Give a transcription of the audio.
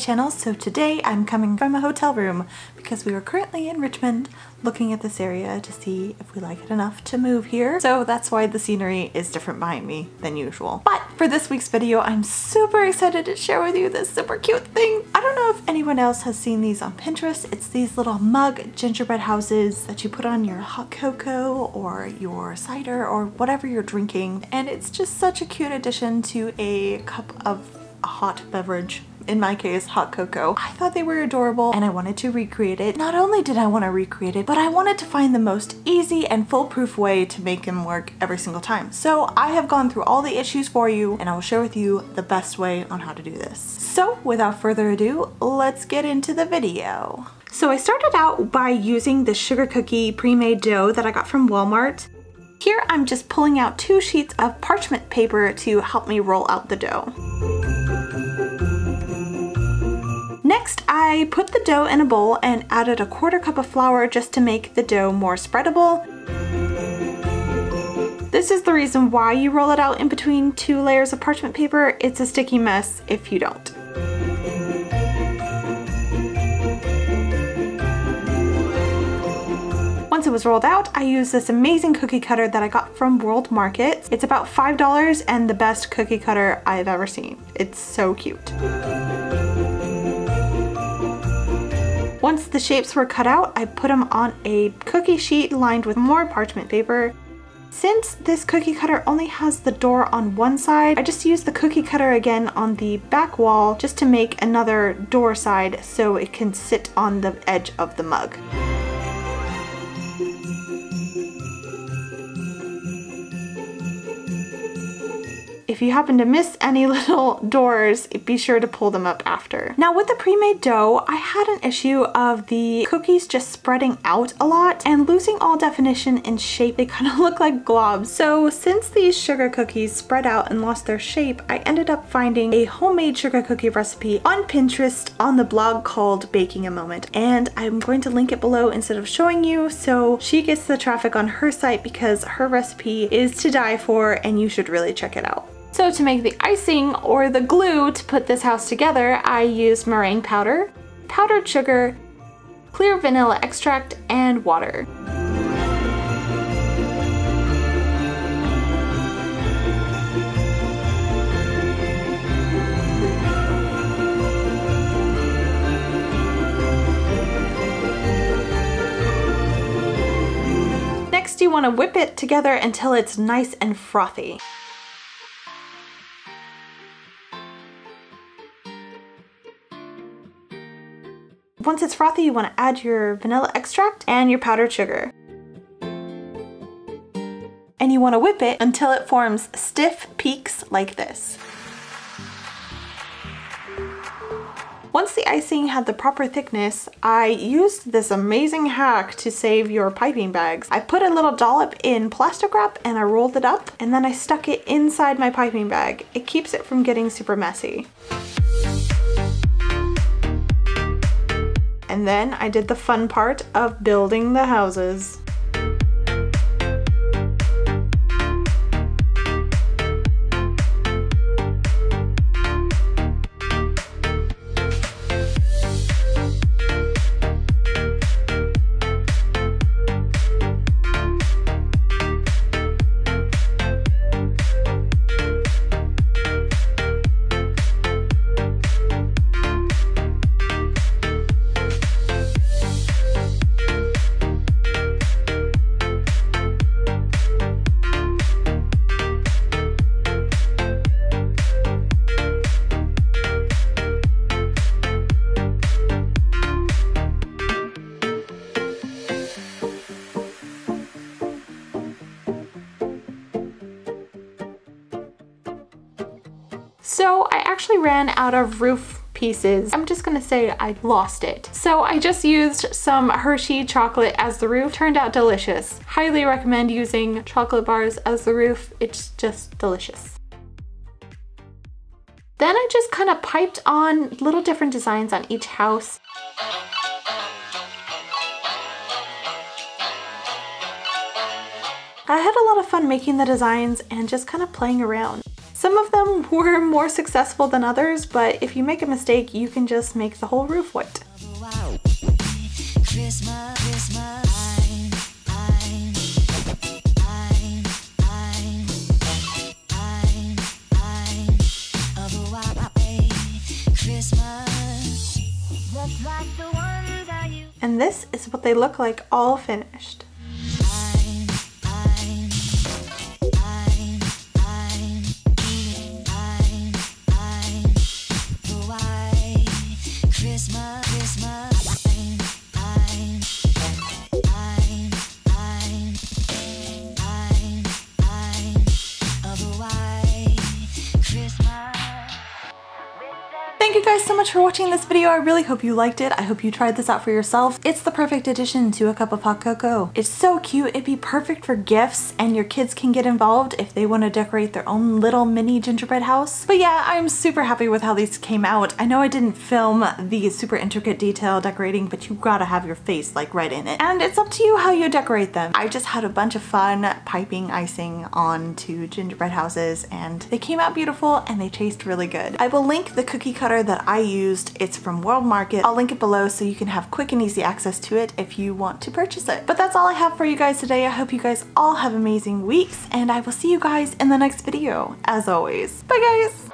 channel. So today I'm coming from a hotel room because we are currently in Richmond looking at this area to see if we like it enough to move here. So that's why the scenery is different behind me than usual. But for this week's video, I'm super excited to share with you this super cute thing. I don't know if anyone else has seen these on Pinterest. It's these little mug gingerbread houses that you put on your hot cocoa or your cider or whatever you're drinking. And it's just such a cute addition to a cup of a hot beverage. In my case, hot cocoa. I thought they were adorable and I wanted to recreate it. Not only did I want to recreate it, but I wanted to find the most easy and foolproof way to make them work every single time. So I have gone through all the issues for you and I will share with you the best way on how to do this. So without further ado, let's get into the video. So I started out by using the sugar cookie pre-made dough that I got from Walmart. Here I'm just pulling out 2 sheets of parchment paper to help me roll out the dough. Next, I put the dough in a bowl and added a 1/4 cup of flour just to make the dough more spreadable. This is the reason why you roll it out in between 2 layers of parchment paper. It's a sticky mess if you don't. Once it was rolled out, I used this amazing cookie cutter that I got from World Market. It's about $5 and the best cookie cutter I've ever seen. It's so cute. Once the shapes were cut out, I put them on a cookie sheet lined with more parchment paper. Since this cookie cutter only has the door on one side, I just used the cookie cutter again on the back wall just to make another door side so it can sit on the edge of the mug. If you happen to miss any little doors, be sure to pull them up after. Now with the pre-made dough, I had an issue of the cookies just spreading out a lot and losing all definition and shape. They kind of look like globs. So since these sugar cookies spread out and lost their shape, I ended up finding a homemade sugar cookie recipe on Pinterest on the blog called Baking a Moment. And I'm going to link it below instead of showing you so she gets the traffic on her site because her recipe is to die for and you should really check it out. So to make the icing or the glue to put this house together, I used meringue powder, powdered sugar, clear vanilla extract, and water. Next, you want to whip it together until it's nice and frothy. Once it's frothy, you want to add your vanilla extract and your powdered sugar. And you want to whip it until it forms stiff peaks like this. Once the icing had the proper thickness, I used this amazing hack to save your piping bags. I put a little dollop in plastic wrap and I rolled it up and then I stuck it inside my piping bag. It keeps it from getting super messy. And then I did the fun part of building the houses. So I actually ran out of roof pieces. I'm just gonna say I lost it. So I just used some Hershey chocolate as the roof. Turned out delicious. Highly recommend using chocolate bars as the roof. It's just delicious. Then I just kind of piped on little different designs on each house. I had a lot of fun making the designs and just kind of playing around. Some of them were more successful than others, but if you make a mistake, you can just make the whole roof white. And this is what they look like all finished. Thank you guys so much for watching this video. I really hope you liked it. I hope you tried this out for yourself. It's the perfect addition to a cup of hot cocoa. It's so cute. It'd be perfect for gifts, and your kids can get involved if they want to decorate their own little mini gingerbread house. But yeah, I'm super happy with how these came out. I know I didn't film the super intricate detail decorating, but you gotta have your face like right in it. And it's up to you how you decorate them. I just had a bunch of fun piping icing onto gingerbread houses, and they came out beautiful and they taste really good. I will link the cookie cutter that I used. It's from World Market. I'll link it below so you can have quick and easy access to it if you want to purchase it. But that's all I have for you guys today. I hope you guys all have amazing weeks, and I will see you guys in the next video. As always, bye guys!